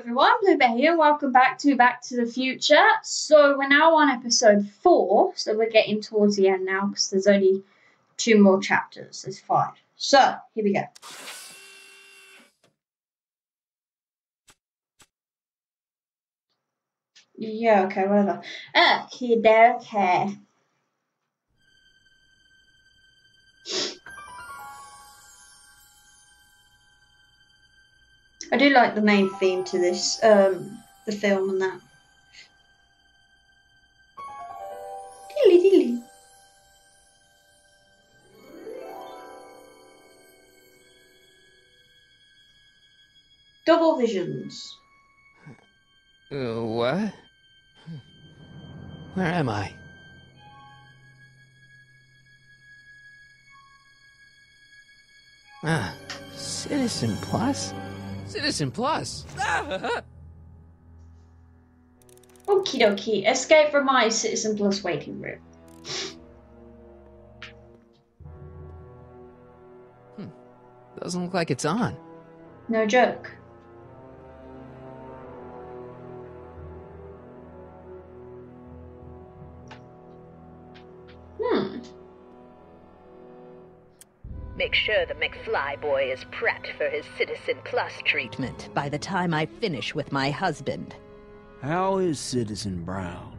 everyone, Bluebear here. Welcome back to the Future. So we're now on episode 4, so we're getting towards the end now because there's only 2 more chapters. There's 5. So here we go. Yeah, okay, whatever. Okay. I do like the main theme to this, the film and that. Dilly dilly. Double visions. What? Where am I? Citizen Plus? Citizen Plus! Okie dokie. Escape from my Citizen Plus waiting room. Doesn't look like it's on. No joke. Make sure the McFly boy is prepped for his Citizen Plus treatment by the time I finish with my husband. How is Citizen Brown?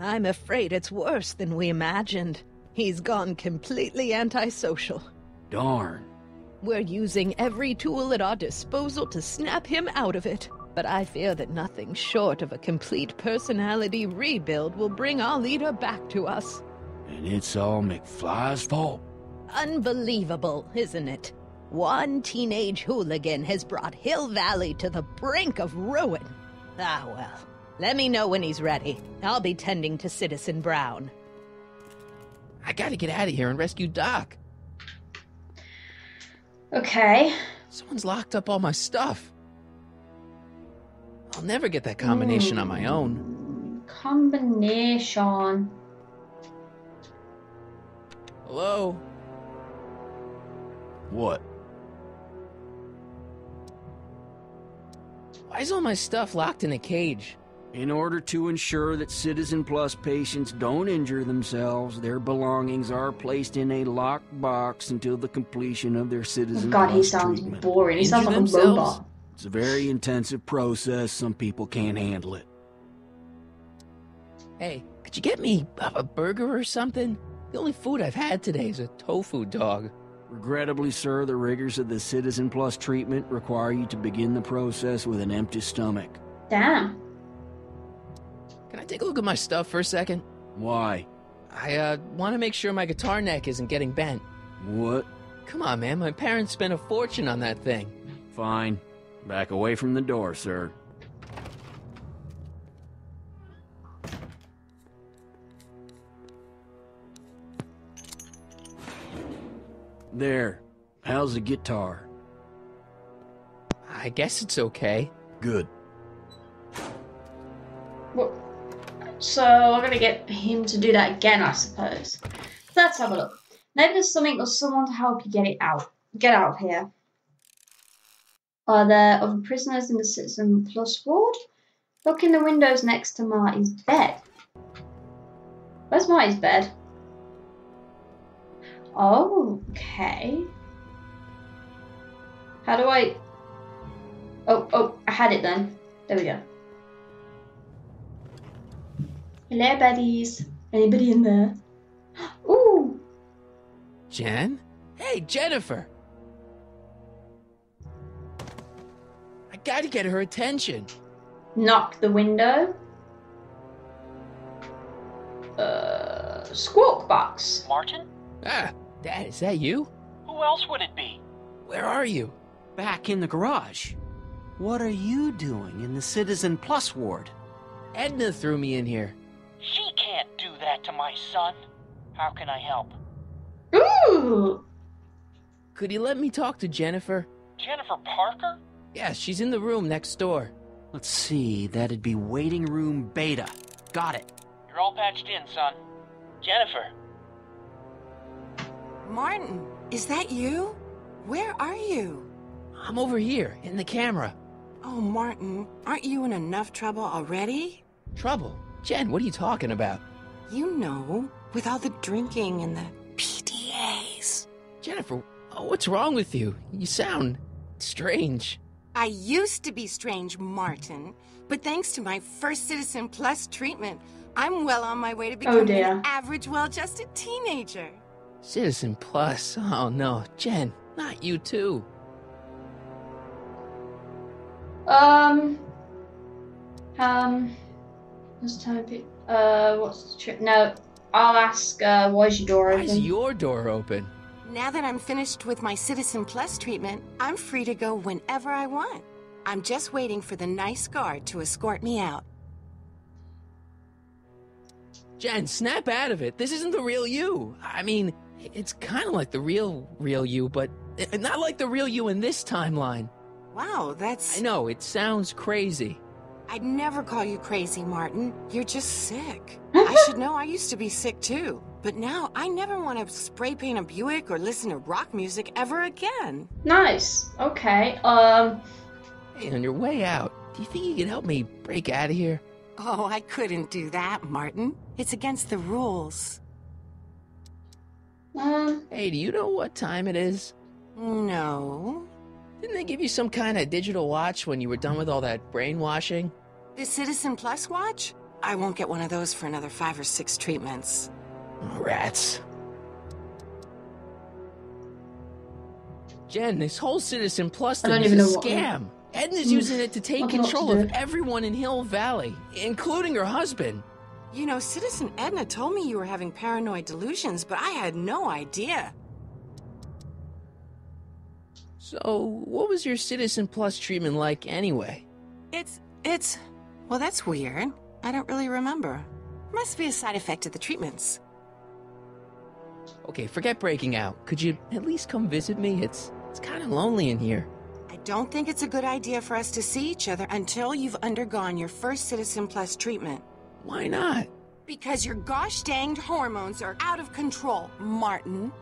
I'm afraid it's worse than we imagined. He's gone completely antisocial. Darn. We're using every tool at our disposal to snap him out of it. But I fear that nothing short of a complete personality rebuild will bring our leader back to us. And it's all McFly's fault? Unbelievable, isn't it? One teenage hooligan has brought Hill Valley to the brink of ruin. Ah, well. Let me know when he's ready. I'll be tending to Citizen Brown. I gotta get out of here and rescue Doc. Okay. Someone's locked up all my stuff. I'll never get that combination on my own. Combination. Hello? What? Why is all my stuff locked in a cage? In order to ensure that Citizen Plus patients don't injure themselves, their belongings are placed in a locked box until the completion of their Citizen God, Plus he sounds treatment. boring. He sounds like Injure a robot. themselves? It's a very intensive process. Some people can't handle it. Hey, could you get me a burger or something? The only food I've had today is a tofu dog. Regrettably, sir, the rigors of the Citizen Plus treatment require you to begin the process with an empty stomach. Damn. Can I take a look at my stuff for a second? Why? I, want to make sure my guitar neck isn't getting bent. What? Come on, man. My parents spent a fortune on that thing. Fine. Back away from the door, sir. There. How's the guitar? I guess it's okay. Good. Well, so I'm gonna get him to do that again, I suppose. Let's have a look. Maybe there's something or someone to help you get it out. Get out of here. Are there other prisoners in the Citizen Plus ward? Look in the windows next to Marty's bed. Where's Marty's bed? Oh, okay. How do I... Oh, I had it then. There we go. Hello, buddies. Anybody in there? Ooh! Jen? Hey, Jennifer! I gotta get her attention. Knock the window. Squawk box. Martin? Dad, is that you? Who else would it be? Where are you? Back in the garage. What are you doing in the Citizen Plus ward? Edna threw me in here. She can't do that to my son. How can I help? Ooh! Could you let me talk to Jennifer? Jennifer Parker? Yeah, she's in the room next door. Let's see, that'd be waiting room beta. Got it. You're all patched in, son. Jennifer. Martin, is that you? Where are you? I'm over here, in the camera. Oh, Martin, aren't you in enough trouble already? Trouble? Jen, what are you talking about? You know, with all the drinking and the PDAs. Jennifer, what's wrong with you? You sound strange. I used to be strange, Martin, but thanks to my first Citizen Plus treatment, I'm well on my way to becoming an average, well-adjusted teenager. Citizen Plus? Oh no, Jen, not you too. Let's type it. What's the trick? No, I'll ask, why is your door open? Why is your door open? Now that I'm finished with my Citizen Plus treatment, I'm free to go whenever I want. I'm just waiting for the nice guard to escort me out. Jen, snap out of it. This isn't the real you. I mean, it's kind of like the real you, but not like the real you in this timeline. Wow, that's... I know, it sounds crazy. I'd never call you crazy, Martin. You're just sick. I should know I used to be sick too. But now I never want to spray paint a Buick or listen to rock music ever again. Nice. Okay. Hey, on your way out, do you think you can help me break out of here? Oh, I couldn't do that, Martin. It's against the rules. Hey, do you know what time it is? No. Didn't they give you some kind of digital watch when you were done with all that brainwashing? The Citizen Plus watch? I won't get one of those for another 5 or 6 treatments. Rats. Jen, this whole Citizen Plus thing is a scam. Edna's using it to take control of everyone in Hill Valley, including her husband. You know, Citizen Edna told me you were having paranoid delusions, but I had no idea. So, what was your Citizen Plus treatment like anyway? Well, that's weird. I don't really remember. Must be a side effect of the treatments. Okay, forget breaking out. Could you at least come visit me? It's kind of lonely in here. I don't think it's a good idea for us to see each other until you've undergone your first Citizen Plus treatment. Why not? Because your gosh danged hormones are out of control, Martin.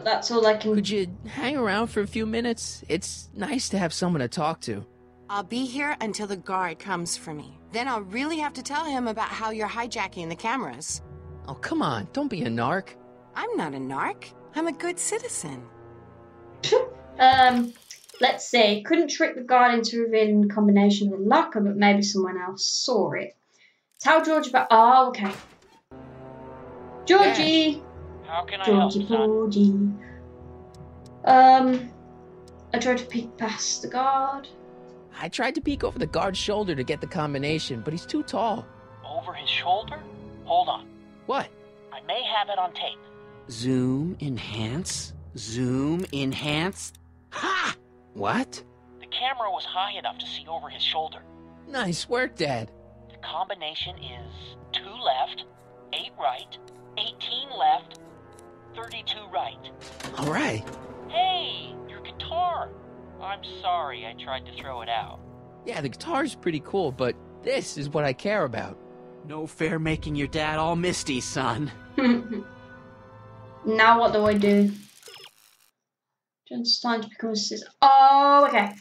That's all I can... Could you hang around for a few minutes? It's nice to have someone to talk to. I'll be here until the guard comes for me. Then I'll really have to tell him about how you're hijacking the cameras. Oh, come on. Don't be a narc. I'm not a narc. I'm a good citizen. Let's see. Couldn't trick the guard into revealing the combination of the locker, but maybe someone else saw it. Tell George about... Oh, okay. Georgie! How can I help, son? I tried to peek past the guard. I tried to peek over the guard's shoulder to get the combination, but he's too tall. Over his shoulder? Hold on. What? I may have it on tape. Zoom, enhance, zoom, enhance. Ha! What? The camera was high enough to see over his shoulder. Nice work, Dad. The combination is 2 left, 8 right, 18 left, 32 right. All right. Hey, your guitar. I'm sorry I tried to throw it out. Yeah, the guitar's pretty cool, but this is what I care about. No fair making your dad all misty, son. Now what do I do? Just time to become a citizen. Oh, okay.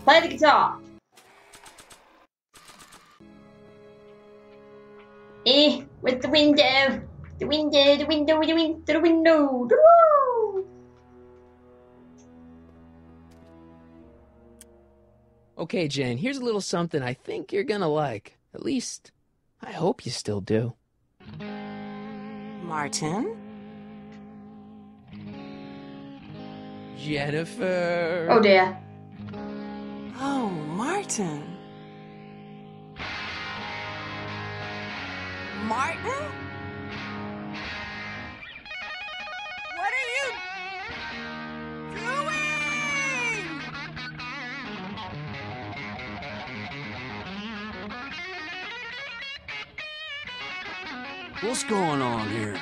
Play the guitar. With the window. The window, the window, the window, the window. Woo! Okay, Jen, here's a little something I think you're gonna like. At least, I hope you still do. Martin? Jennifer. Oh dear. Oh, Martin. Martin? What are you doing? What's going on here?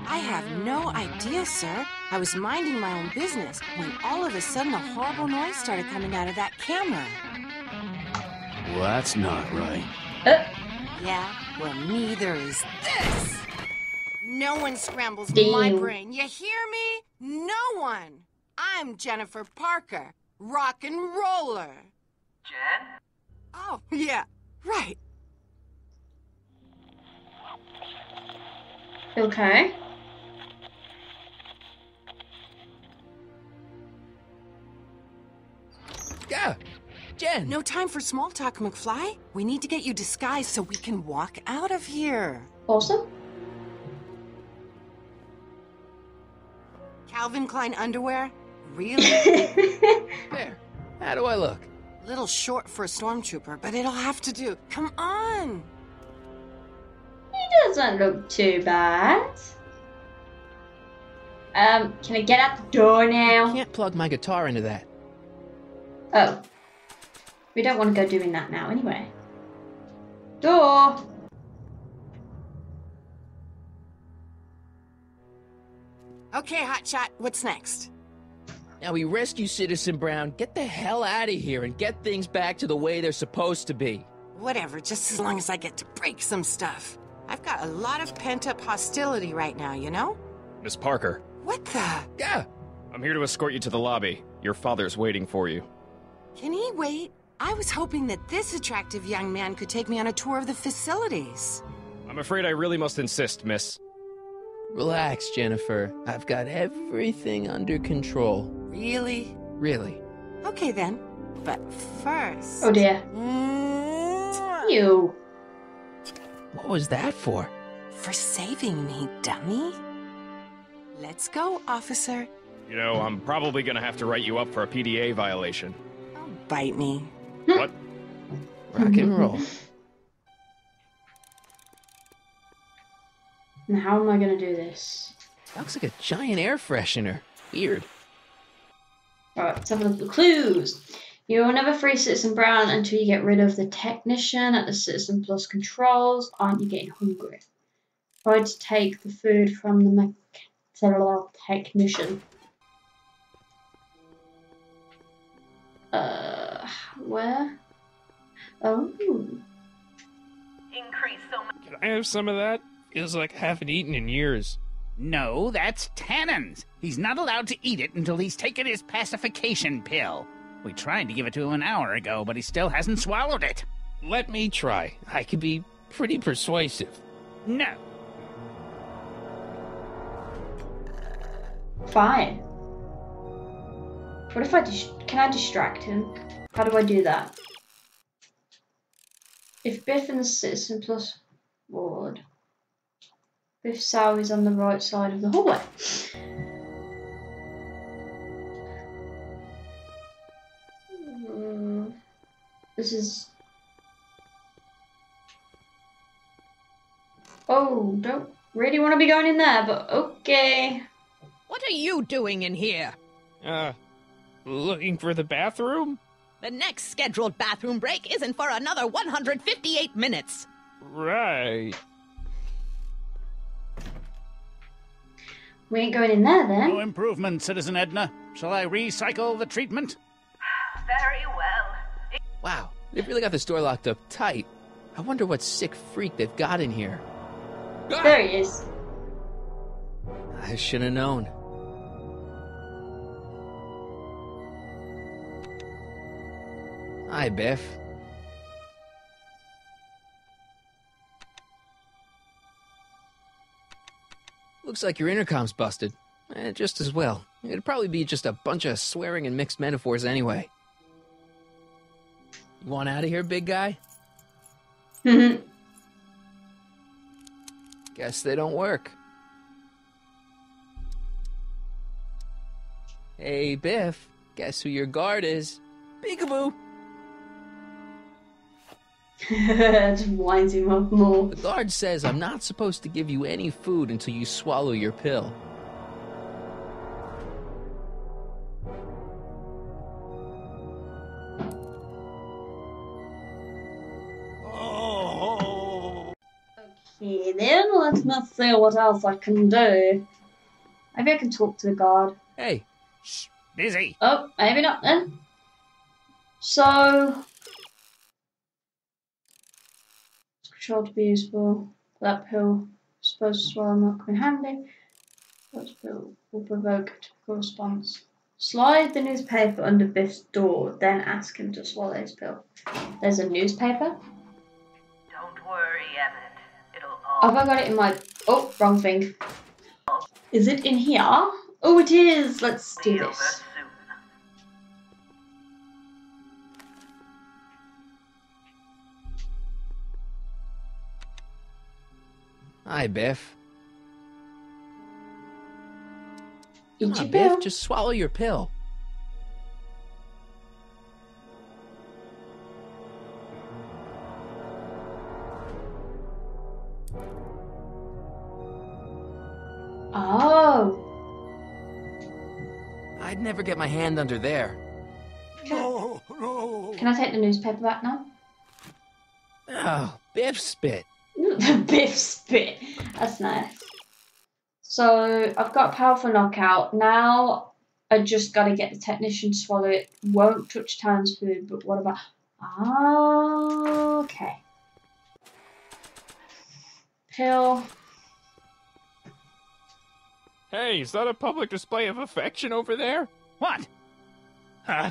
I have no idea, sir. I was minding my own business when all of a sudden a horrible noise started coming out of that camera. Well, that's not right. Yeah, well, neither is this. No one scrambles Damn. my brain. You hear me? No one. I'm Jennifer Parker, rock and roller. Jen? Oh, yeah, right. Okay. Yeah, Jen. No time for small talk, McFly. We need to get you disguised so we can walk out of here. Awesome. Calvin Klein underwear? Really? There. How do I look? Little short for a stormtrooper, but it'll have to do. Come on. He doesn't look too bad. Can I get out the door now? Can't plug my guitar into that. Oh. We don't want to go doing that now anyway. Door! Okay, Hotshot, what's next? Now we rescue Citizen Brown, get the hell out of here, and get things back to the way they're supposed to be. Whatever, just as long as I get to break some stuff. I've got a lot of pent-up hostility right now, you know? Miss Parker, What the? Yeah. I'm here to escort you to the lobby. Your father's waiting for you. Can he wait? I was hoping that this attractive young man could take me on a tour of the facilities. I'm afraid I really must insist, miss. Relax, Jennifer. I've got everything under control. Really? Really. Okay then. But first... Oh dear. Mwah! You. What was that for? For saving me, dummy. Let's go, officer. You know, I'm probably gonna have to write you up for a PDA violation. Oh, bite me. What? Rock and roll. And how am I going to do this? Looks like a giant air freshener. Weird. Alright, let's have a look at the clues. You will never free Citizen Brown until you get rid of the technician at the Citizen Plus controls. Aren't you getting hungry? Try to take the food from the technician. Where? Oh. Increase so much. Can I have some of that? Feels like I haven't eaten in years. No, that's Tannen's. He's not allowed to eat it until he's taken his pacification pill. We tried to give it to him an hour ago, but he still hasn't swallowed it. Let me try. I could be pretty persuasive. No. Fine. What if I can I distract him? How do I do that? If Biff and the Citizen Plus ward. Biff Sow is on the right side of the hallway. This is... Oh, don't really want to be going in there, but okay. What are you doing in here? Looking for the bathroom? The next scheduled bathroom break isn't for another 158 minutes. Right. We ain't going in there then. No improvement, Citizen Edna. Shall I recycle the treatment? Very well. Wow, they've really got this door locked up tight. I wonder what sick freak they've got in here. There he is. I should have known. Hi, Biff. Looks like your intercom's busted. Just as well. It'd probably be just a bunch of swearing and mixed metaphors anyway. You want out of here, big guy? Guess they don't work. Hey, Biff. Guess who your guard is? Peekaboo! Just winds him up more. The guard says I'm not supposed to give you any food until you swallow your pill. Okay, then let me see what else I can do. Maybe I can talk to the guard. Hey, Shh, busy. Oh, maybe not then. So, control to be useful. That pill, supposed to swallow not come in handy. Will provoke a typical response. Slide the newspaper under Biff's door, then ask him to swallow his pill. There's a newspaper? Don't worry, Emmett. It'll all... Have I got it in my... Oh, wrong thing. Is it in here? Oh, it is! Let's do be over this. soon. Hi, Biff. Eat Come your on, Biff, pill. just swallow your pill. Oh. I'd never get my hand under there. No, no. Can I take the newspaper back now? Oh, Biff spit. Biff spit. That's nice. So I've got a powerful knockout. Now I just got to get the technician to swallow it. Won't touch Talon's food, but what about... Okay. Pill. Hey, is that a public display of affection over there? What?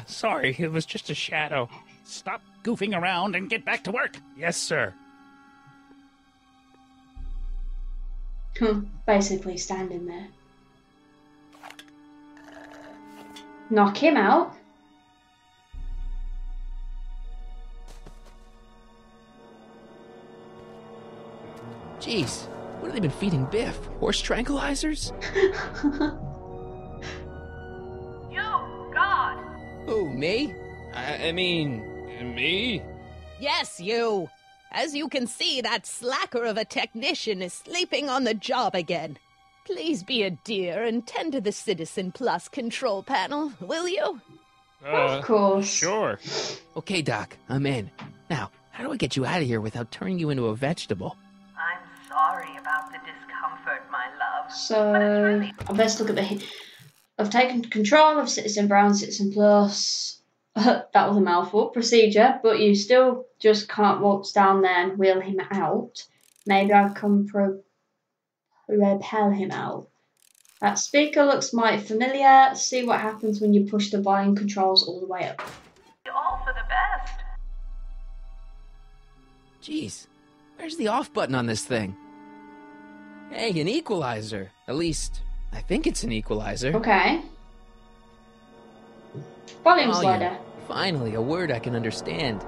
Sorry, it was just a shadow. Stop goofing around and get back to work. Yes, sir. Basically standing there. Knock him out. Jeez, what have they been feeding Biff? Horse tranquilizers? You, God! Who, me? I mean, me? Yes, you. As you can see, that slacker of a technician is sleeping on the job again. Please be a dear and tend to the Citizen Plus control panel, will you? Of course. Sure. Okay, Doc, I'm in. Now, how do I get you out of here without turning you into a vegetable? I'm sorry about the discomfort, my love. So I best look at the... I've taken control of Citizen Brown, Citizen Plus. That was a mouthful. Procedure, but you still just can't waltz down there and wheel him out. Maybe I'll come repel him out. That speaker looks mighty familiar. See what happens when you push the volume controls all the way up. All for the best. Jeez, where's the off button on this thing? Hey, an equalizer. At least, I think it's an equalizer. Okay. Volume slider. Finally, a word I can understand.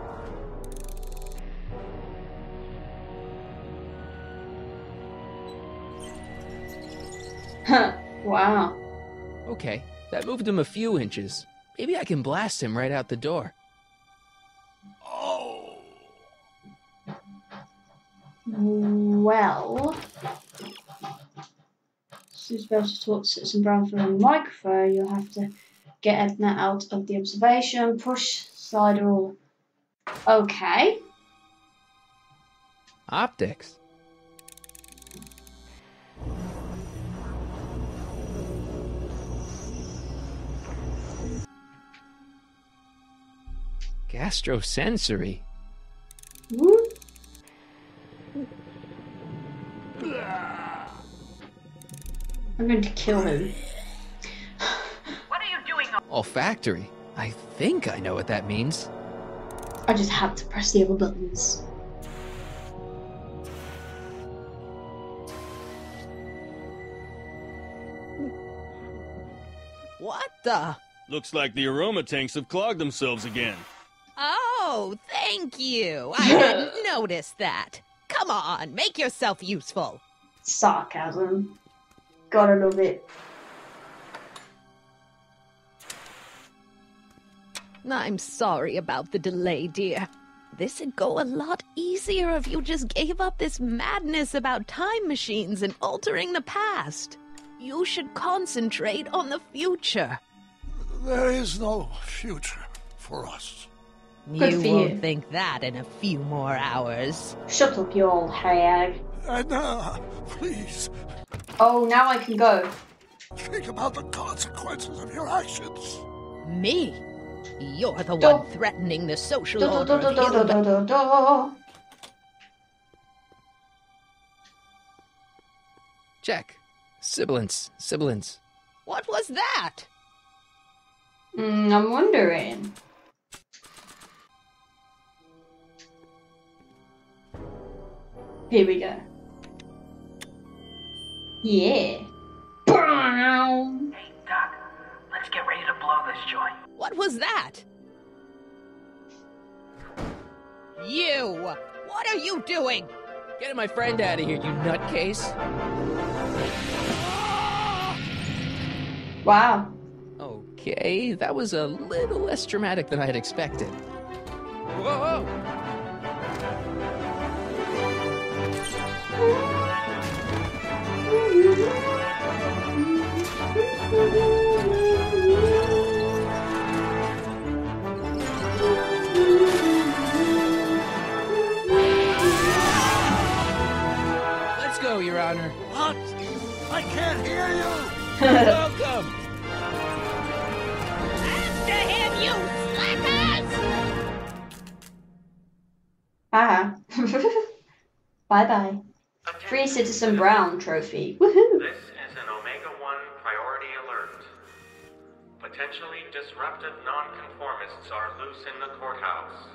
Huh. Wow. Okay, that moved him a few inches. Maybe I can blast him right out the door. Oh. Well, she's supposed to talk to Citizen Brown through a microphone. You'll have to get Edna out of the observation. Push slider all. Okay. Optics. Gastrosensory. Woo. I'm going to kill him. What are you doing? Olfactory. I think I know what that means. I just had to press the other buttons. What the? Looks like the aroma tanks have clogged themselves again. Oh, thank you. I hadn't noticed that. Come on, make yourself useful. Sarcasm. Gotta love it. I'm sorry about the delay, dear. This'd go a lot easier if you just gave up this madness about time machines and altering the past. You should concentrate on the future. There is no future for us. Good You for won't you. think that in a few more hours. Shut up, you old hag. Edna, please, Oh, now I can go. think about the consequences of your actions. Me? You're the Don't- one threatening the social Do, order do, of do, do, do, Hilda. do, do. Check. Sibilance. What was that? I'm wondering. Here we go. Yeah. Hey, Doc, let's get ready to blow this joint. What was that? You! What are you doing? Getting my friend out of here, you nutcase. Wow. Okay, that was a little less dramatic than I had expected. Whoa! Let's go, Your Honor. What? I can't hear you! Welcome! After him, you slackers! Ah. Bye-bye. Free Citizen Brown trophy. Woohoo! This is an Omega-1 priority alert. Potentially disruptive nonconformists are loose in the courthouse.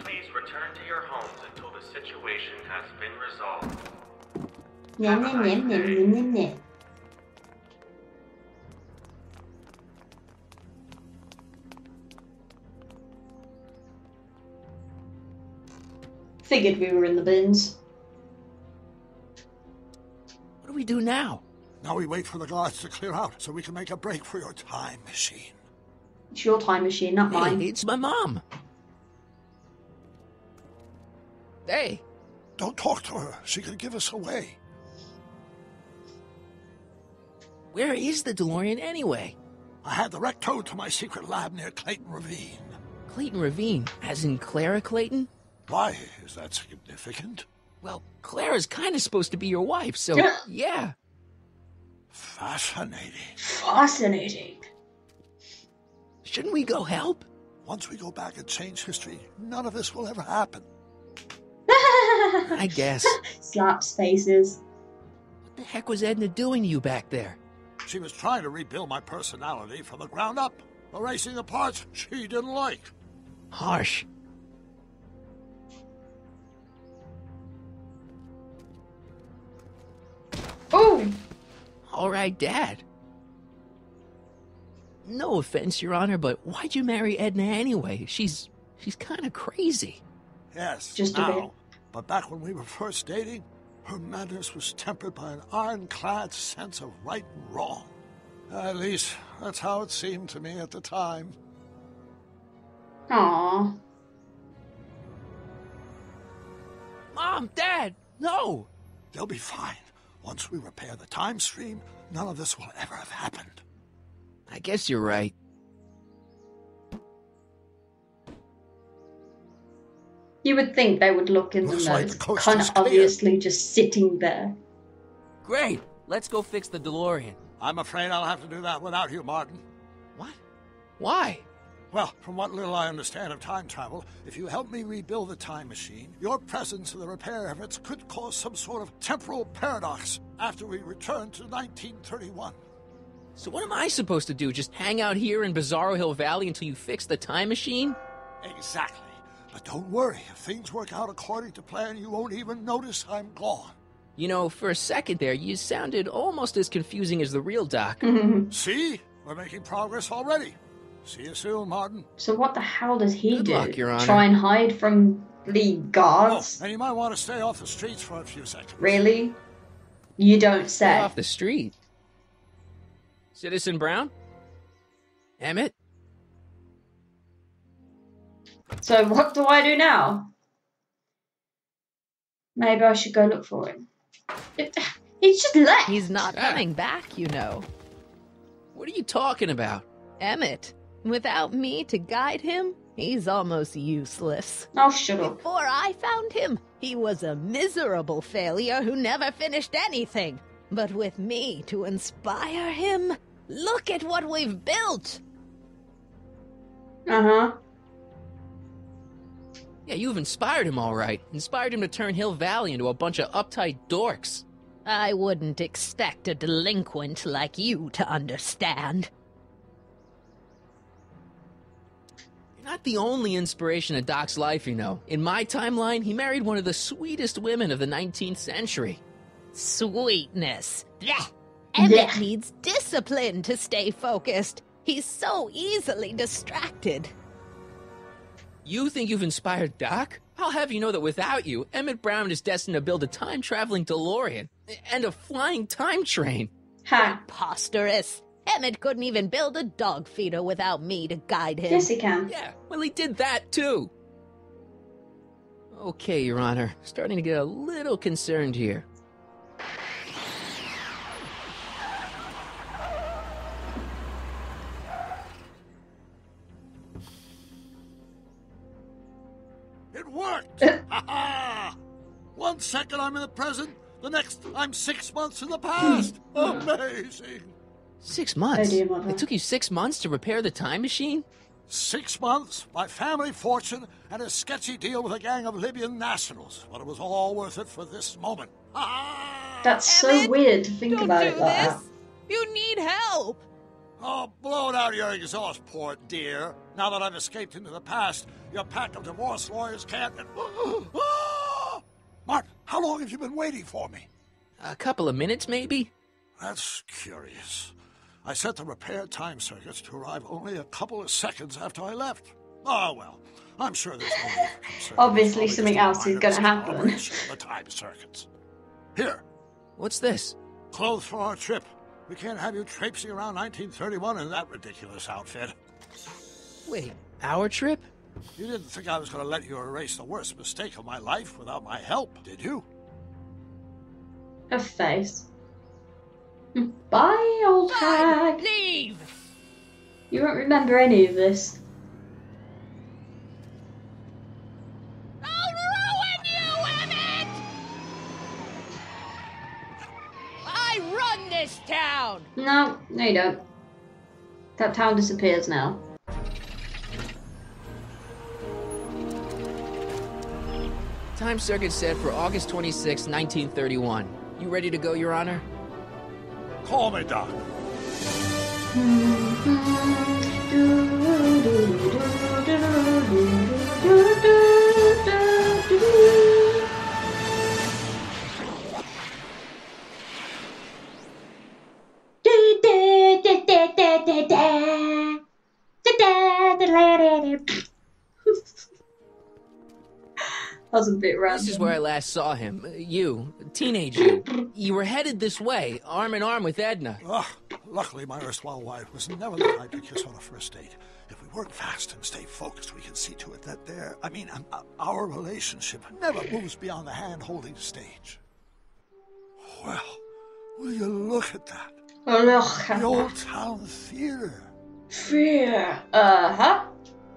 Please return to your homes until the situation has been resolved. Nyeh, nyeh, nyeh, nyeh, nyeh, nyeh, nyeh. Figured we were in the bins. What do we do now? Now we wait for the guards to clear out so we can make a break for your time machine. It's your time machine, not mine. Hey, it's my mom. Hey. Don't talk to her. She could give us away. Where is the DeLorean anyway? I had the wreck towed to my secret lab near Clayton Ravine. Clayton Ravine, as in Clara Clayton? Why? Is that significant? Well, Clara's kind of supposed to be your wife, so yeah. Fascinating. Fascinating. Shouldn't we go help? Once we go back and change history, none of this will ever happen. I guess. Slaps faces. What the heck was Edna doing to you back there? She was trying to rebuild my personality from the ground up, erasing the parts she didn't like. Harsh. Oh! All right, Dad. No offense, Your Honor, but why'd you marry Edna anyway? She's kind of crazy. Yes, just a bit. But back when we were first dating, her madness was tempered by an ironclad sense of right and wrong. At least, that's how it seemed to me at the time. Aww. Mom, Dad, no! They'll be fine. Once we repair the time stream, none of this will ever have happened. I guess you're right. You would think they would look in the Looks nose, like the coast kind is of clear. obviously just sitting there. Great, let's go fix the DeLorean. I'm afraid I'll have to do that without you, Martin. What? Why? Well, from what little I understand of time travel, if you help me rebuild the time machine, your presence in the repair efforts could cause some sort of temporal paradox after we return to 1931. So what am I supposed to do? Just hang out here in Bizarro Hill Valley until you fix the time machine? Exactly. But don't worry, if things work out according to plan, you won't even notice I'm gone. You know, for a second there, you sounded almost as confusing as the real Doc. See? We're making progress already. See you soon, Martin. So what the hell does he Good do? luck, Your Honor. Try and hide from the guards? Oh, and you might want to stay off the streets for a few seconds. Really? You don't Stay say. off the street. Citizen Brown? Emmett? So what do I do now? Maybe I should go look for him. He's just left. He's not coming back, you know. What are you talking about? Emmett, without me to guide him, he's almost useless. Oh, shut up. Before I found him, he was a miserable failure who never finished anything. But with me to inspire him, look at what we've built. Uh-huh. Yeah, you've inspired him all right. Inspired him to turn Hill Valley into a bunch of uptight dorks. I wouldn't expect a delinquent like you to understand. You're not the only inspiration of Doc's life, you know. In my timeline, he married one of the sweetest women of the 19th century. Sweetness. Blech. Emmett needs discipline to stay focused. He's so easily distracted. You think you've inspired Doc? I'll have you know that without you, Emmett Brown is destined to build a time-traveling DeLorean and a flying time train. Ha! Preposterous. Emmett couldn't even build a dog feeder without me to guide him. Yes, he can. Yeah, well, he did that, too. Okay, Your Honor. Starting to get a little concerned here. It worked! Ha-ha! 1 second I'm in the present, the next I'm 6 months in the past. Amazing! 6 months? Oh, dear mother. It took you 6 months to repair the time machine? 6 months, my family fortune, and a sketchy deal with a gang of Libyan nationals. But it was all worth it for this moment. Ha-ha! That's Emmett, so weird to think don't about do it like that. this. You need help. Oh, blow out your exhaust port, dear. Now that I've escaped into the past, your pack of divorce lawyers can't... Martin, how long have you been waiting for me? A couple of minutes, maybe? That's curious. I set the repair time circuits to arrive only a couple of seconds after I left. Oh, well, I'm sure there's no need for concern. Obviously It's something probably else just is a gonna minor happen. miscalibration of the time circuits. Here, What's this? clothes for our trip. We can't have you traipsing around 1931 in that ridiculous outfit. Wait, our trip? You didn't think I was going to let you erase the worst mistake of my life without my help, did you? Her face. Bye, old hag. Leave. You won't remember any of this. I'll ruin you, Emmett! I run this town! No, you don't. That town disappears now. Time circuit set for August 26, 1931. You ready to go, Your Honor? Call me, Doc. That was a bit random. This is where I last saw him. You, teenage you. You were headed this way, arm in arm with Edna. Luckily, my erstwhile wife was never the type to kiss on a first date. If we work fast and stay focused, we can see to it that our relationship never moves beyond the hand-holding stage. Well, will you look at that? Look at The Old Town Theater. Fear. Uh-huh.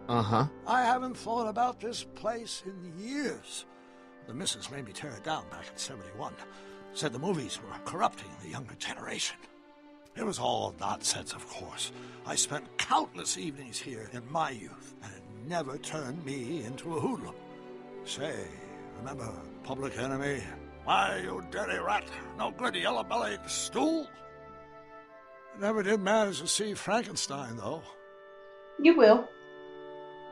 Uh-huh. I haven't thought about this place in years. The missus made me tear it down back in '71. Said the movies were corrupting the younger generation. It was all nonsense, of course. I spent countless evenings here in my youth, and it never turned me into a hoodlum. Say, remember Public Enemy? Why, you dirty rat, no good yellow-bellied stool? I never did manage to see Frankenstein, though. You will.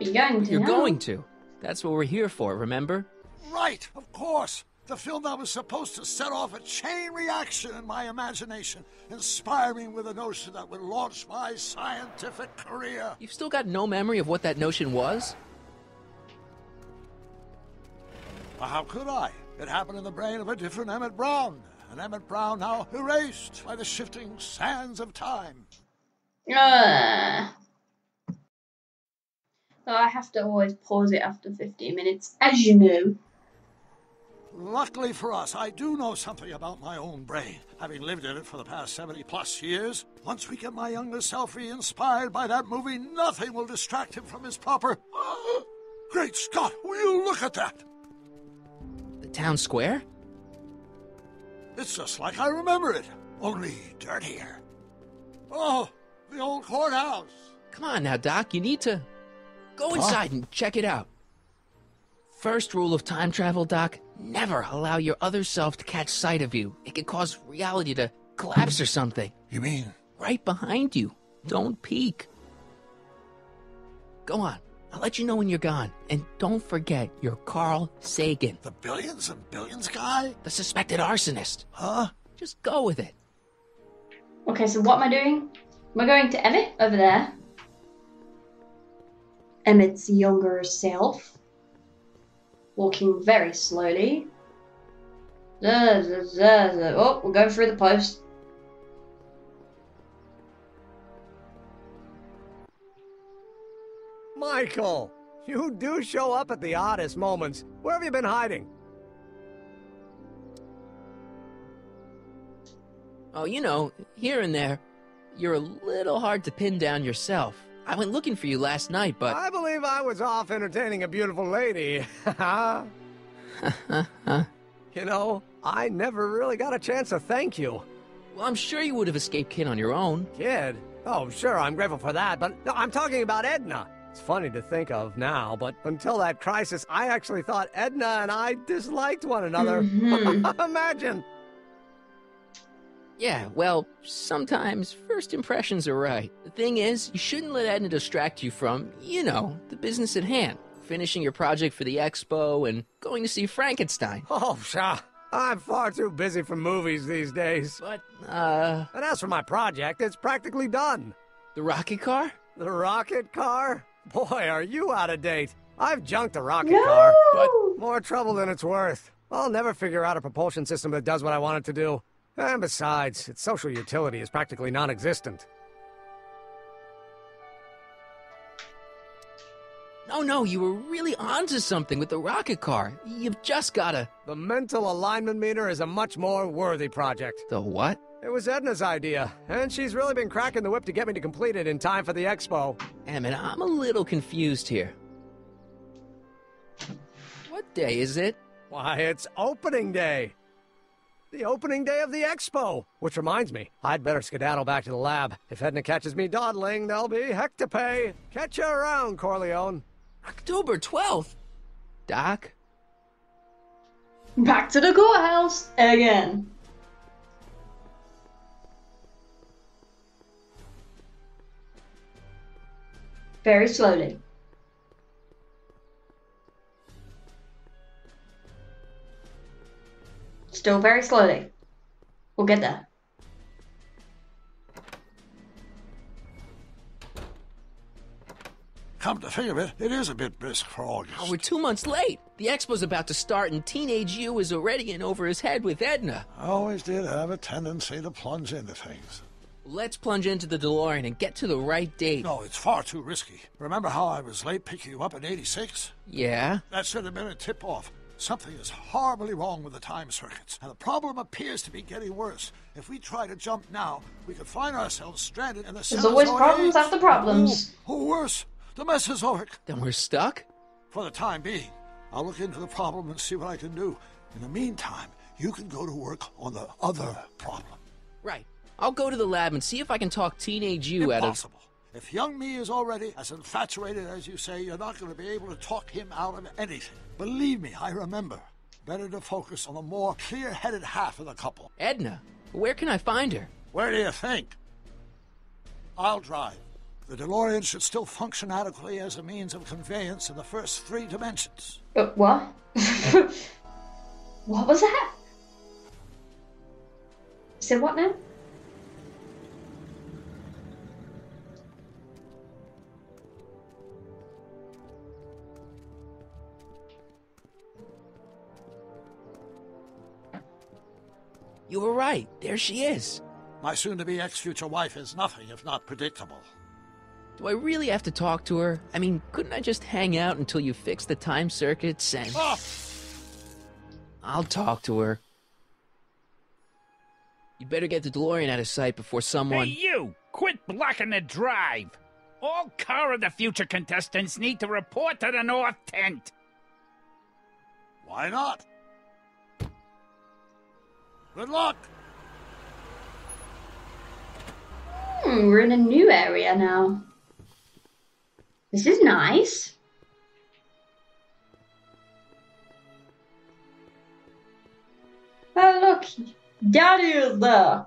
You're going to. You're now. going to. That's what we're here for, remember? Right, of course. The film that was supposed to set off a chain reaction in my imagination, inspire me with a notion that would launch my scientific career. You've still got no memory of what that notion was? Well, how could I? It happened in the brain of a different Emmett Brown. An Emmett Brown now erased by the shifting sands of time. So I have to always pause it after 15 minutes, as you know. Luckily for us, I do know something about my own brain, having lived in it for the past 70-plus years. Once we get my younger self re-inspired by that movie, nothing will distract him from his proper... Great Scott, will you look at that? The town square? It's just like I remember it, only dirtier. Oh, the old courthouse. Come on now, Doc, you need to... Go inside and check it out. First rule of time travel, Doc, Never allow your other self to catch sight of you. It could cause reality to collapse or something. You mean? Right behind you. Don't peek. Go on. I'll let you know when you're gone. And don't forget, you're Carl Sagan. The billions and billions guy? The suspected arsonist. Huh? Just go with it. Okay, so what am I doing? Am I going to Emmett over there? Emmett's younger self. Walking very slowly. Oh, we're going through the post. Michael, you do show up at the oddest moments. Where have you been hiding? Oh, you know, here and there. You're a little hard to pin down yourself. I went looking for you last night, but... I believe I was off entertaining a beautiful lady. You know, I never really got a chance to thank you. Well, I'm sure you would have escaped Kid on your own. Kid? Oh, sure, I'm grateful for that, but no, I'm talking about Edna. It's funny to think of now, but until that crisis, I actually thought Edna and I disliked one another. Imagine! Yeah, well, sometimes first impressions are right. The thing is, you shouldn't let Edna distract you from, you know, the business at hand. Finishing your project for the expo and going to see Frankenstein. Oh, pshaw. I'm far too busy for movies these days. But, And as for my project, it's practically done. The rocket car? The rocket car? Boy, are you out of date. I've junked the rocket car, but more trouble than it's worth. I'll never figure out a propulsion system that does what I want it to do. And besides, its social utility is practically non-existent. No, you were really onto something with the rocket car. You've just gotta... The mental alignment meter is a much more worthy project. The what? It was Edna's idea, and she's really been cracking the whip to get me to complete it in time for the expo. Emmett, I'm a little confused here. What day is it? Why, it's opening day. The opening day of the expo. Which reminds me, I'd better skedaddle back to the lab. If Edna catches me dawdling, there'll be heck to pay. Catch you around, Corleone. October 12th? Doc? Back to the courthouse again. Very slowly. Still very slowly. We'll get there. Come to think of it, it is a bit brisk for August. Oh, we're 2 months late. The expo's about to start and teenage you is already in over his head with Edna. I always did have a tendency to plunge into things. Let's plunge into the DeLorean and get to the right date. No, it's far too risky. Remember how I was late picking you up in '86? Yeah? That should have been a tip-off. Something is horribly wrong with the time circuits, and the problem appears to be getting worse. If we try to jump now, we could find ourselves stranded in the There's always problems after problems. Or worse, the Mesozoic. Then we're stuck? For the time being. I'll look into the problem and see what I can do. In the meantime, you can go to work on the other problem. Right. I'll go to the lab and see if I can talk teenage you out of... Impossible. If young me is already as infatuated as you say, you're not going to be able to talk him out of anything. Believe me, I remember. Better to focus on the more clear-headed half of the couple. Edna, where can I find her? Where do you think? I'll drive. The DeLorean should still function adequately as a means of conveyance in the first 3 dimensions. What? What was that? You said what now? You were right. There she is. My soon-to-be ex-future wife is nothing if not predictable. Do I really have to talk to her? I mean, couldn't I just hang out until you fix the time circuits and... Oh. I'll talk to her. You'd better get the DeLorean out of sight before someone... Hey, you! Quit blocking the drive! All Car of the Future contestants need to report to the North Tent. Why not? Good luck! We're in a new area now. This is nice. Look, Daddy is there.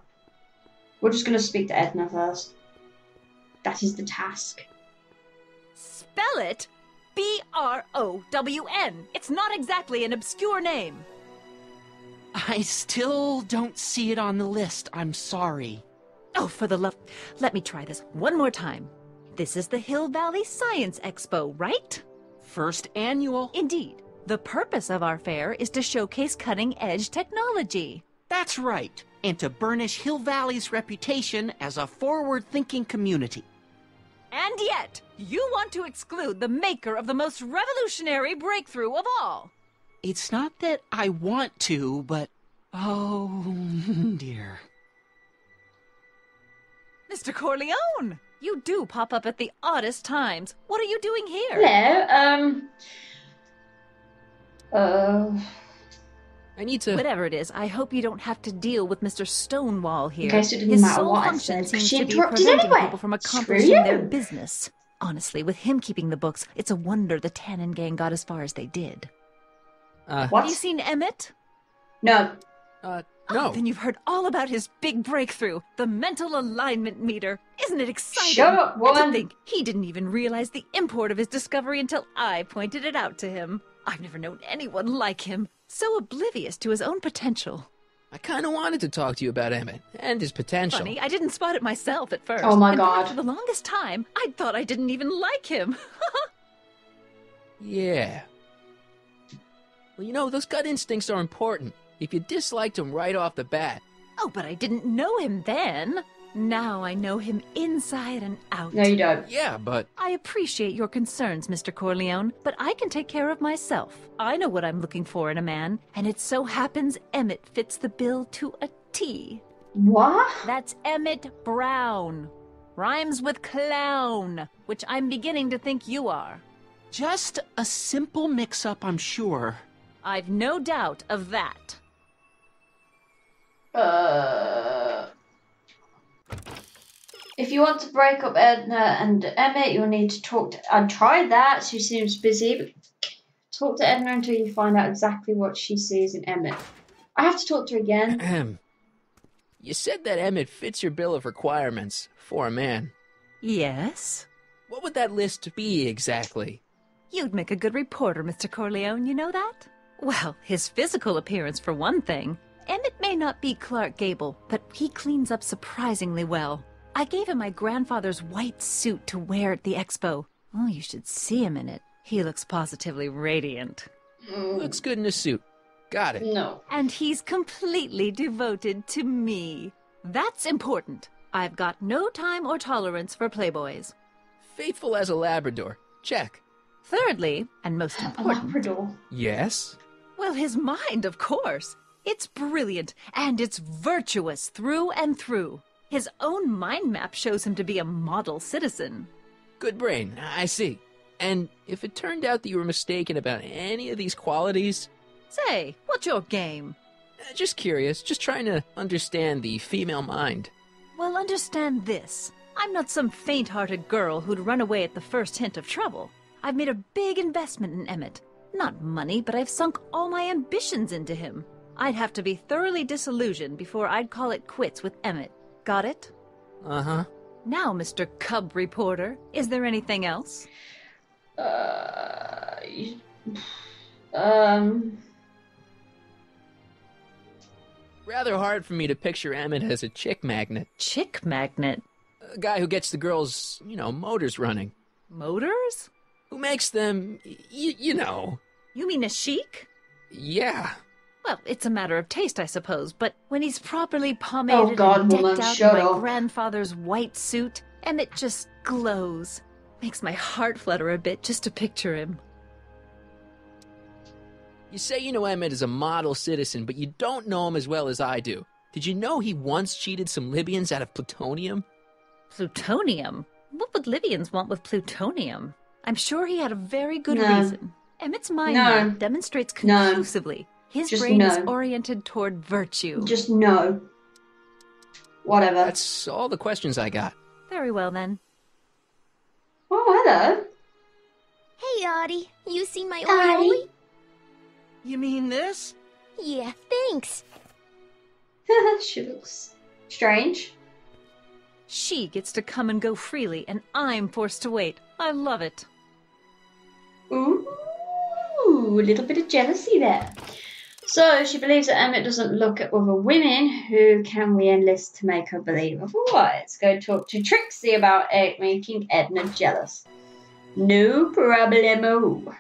We're just going to speak to Edna first. That is the task. Spell it B-R-O-W-N. It's not exactly an obscure name. I still don't see it on the list. I'm sorry. Oh, for the love... Let me try this one more time. This is the Hill Valley Science Expo, right? First annual. Indeed. The purpose of our fair is to showcase cutting-edge technology. That's right. And to burnish Hill Valley's reputation as a forward-thinking community. And yet, you want to exclude the maker of the most revolutionary breakthrough of all. It's not that I want to, but... oh, dear. Mr. Corleone! You do pop up at the oddest times. What are you doing here? Hello, I need to... Whatever it is, I hope you don't have to deal with Mr. Stonewall here. Okay, so it didn't His matter sole what I function said, 'cause seems she to be interrupted preventing anyway. people from Screw accomplishing you. their business. Honestly, with him keeping the books, it's a wonder the Tannen gang got as far as they did. What? Have you seen Emmett? No. No. Oh, then you've heard all about his big breakthrough, the mental alignment meter. Isn't it exciting? Shut up, And to woman. think, he didn't even realize the import of his discovery until I pointed it out to him. I've never known anyone like him, so oblivious to his own potential. I kind of wanted to talk to you about Emmett and his potential. Funny, I didn't spot it myself at first. Oh my In fact, God. for the longest time, I thought I didn't even like him. Yeah. Well, you know, those gut instincts are important. If you disliked him right off the bat. Oh, but I didn't know him then. Now I know him inside and out. No, you don't. Yeah, but... I appreciate your concerns, Mr. Corleone, but I can take care of myself. I know what I'm looking for in a man, and it so happens Emmett fits the bill to a T. What? That's Emmett Brown. Rhymes with clown, which I'm beginning to think you are. Just a simple mix-up, I'm sure. I've no doubt of that. If you want to break up Edna and Emmett, you'll need to talk to... I tried that. She seems busy, but talk to Edna until you find out exactly what she sees in Emmett. I have to talk to her again. You said that Emmett fits your bill of requirements for a man. Yes? What would that list be exactly? You'd make a good reporter, Mr. Corleone, you know that? Well, his physical appearance for one thing. Emmett may not be Clark Gable, but he cleans up surprisingly well. I gave him my grandfather's white suit to wear at the expo. Oh, you should see him in it. He looks positively radiant. Looks good in a suit. Got it. No. And he's completely devoted to me. That's important. I've got no time or tolerance for playboys. Faithful as a Labrador. Check. Thirdly, and most A important... Labrador. Yes? Well, his mind, of course. It's brilliant, and it's virtuous through and through. His own mind map shows him to be a model citizen. Good brain, I see. And if it turned out that you were mistaken about any of these qualities... Say, what's your game? Just curious, just trying to understand the female mind. Well, understand this. I'm not some faint-hearted girl who'd run away at the first hint of trouble. I've made a big investment in Emmett. Not money, but I've sunk all my ambitions into him. I'd have to be thoroughly disillusioned before I'd call it quits with Emmett. Got it? Uh-huh. Now, Mr. Cub Reporter, is there anything else? Rather hard for me to picture Emmett as a chick magnet. Chick magnet? A guy who gets the girls, motors running. Motors? Who makes them, you know. You mean a chic? Yeah. Well, it's a matter of taste, I suppose, but when he's properly pomaded God, and decked woman, out shut in my up. grandfather's white suit, Emmett just glows. Makes my heart flutter a bit just to picture him. You say you know Emmett is a model citizen, but you don't know him as well as I do. Did you know he once cheated some Libyans out of plutonium? Plutonium? What would Libyans want with plutonium? I'm sure he had a very good No. reason. Emmett's mind No. map demonstrates No. conclusively his Just brain is no. oriented toward virtue. Just no. Whatever. That's all the questions I got. Very well, then. Oh, hello. Hey, Audie. You seen my Audie? Oriole? You mean this? Yeah, thanks. She looks strange. She gets to come and go freely, and I'm forced to wait. I love it. Ooh, a little bit of jealousy there. So she believes that Emmett doesn't look at other women. Who can we enlist to make her believe otherwise? Go talk to Trixie about making Edna jealous. No problemo.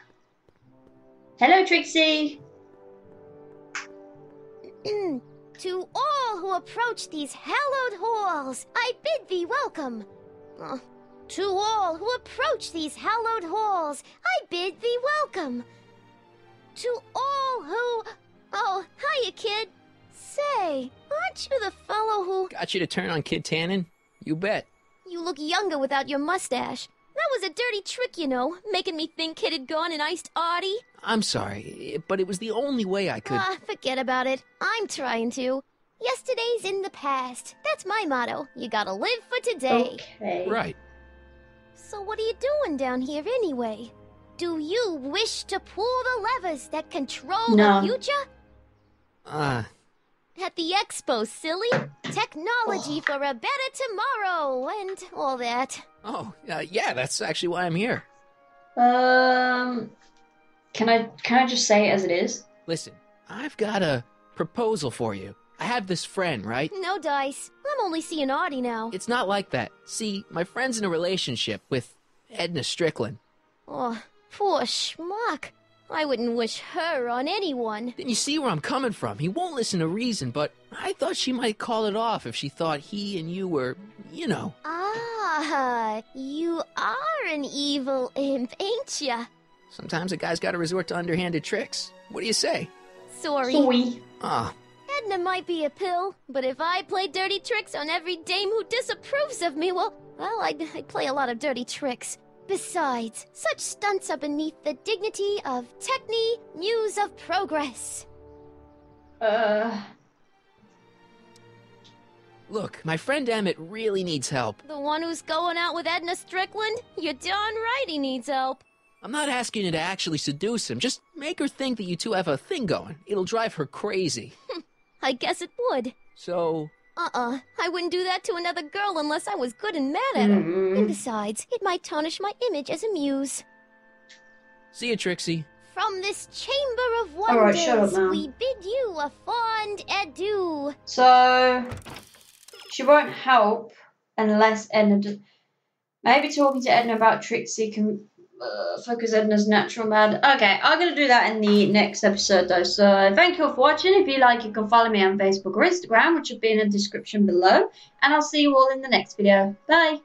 Hello, Trixie. To all who approach these hallowed halls, I bid thee welcome. To all who approach these hallowed halls, I bid thee welcome. To all who... Oh, hiya, kid. Say, aren't you the fellow who... Got you to turn on Kid Tannen? You bet. You look younger without your mustache. That was a dirty trick, you know, making me think Kid had gone and iced Artie. I'm sorry, but it was the only way I could... Forget about it. I'm trying to. Yesterday's in the past. That's my motto. You gotta live for today. Okay. Right. So what are you doing down here anyway? Do you wish to pull the levers that control the future? At the expo, silly. Technology for a better tomorrow and all that. Oh, yeah, that's actually why I'm here. Can I just say it as it is? Listen, I've got a proposal for you. I have this friend, right? No dice. I'm only seeing Artie now. It's not like that. See, my friend's in a relationship with Edna Strickland. Oh, poor schmuck. I wouldn't wish her on anyone. Then you see where I'm coming from. He won't listen to reason, but I thought she might call it off if she thought he and you were, you know. Ah, you are an evil imp, ain't ya? Sometimes a guy's got to resort to underhanded tricks. What do you say? Sorry. Ah. Edna might be a pill, but if I play dirty tricks on every dame who disapproves of me, well, I'd play a lot of dirty tricks. Besides, such stunts are beneath the dignity of Techne, Muse of Progress. Look, my friend Emmett really needs help. The one who's going out with Edna Strickland? You're darn right he needs help. I'm not asking you to actually seduce him. Just make her think that you two have a thing going. It'll drive her crazy. I guess it would. So... I wouldn't do that to another girl unless I was good and mad at her. And besides, it might tarnish my image as a muse. See you, Trixie. From this chamber of wonders, we bid you a fond adieu. So, she won't help unless Edna... Maybe talking to Edna about Trixie can focus Edna's natural mad. Okay, I'm going to do that in the next episode though. So, thank you all for watching. If you like, you can follow me on Facebook or Instagram, which will be in the description below. And I'll see you all in the next video. Bye!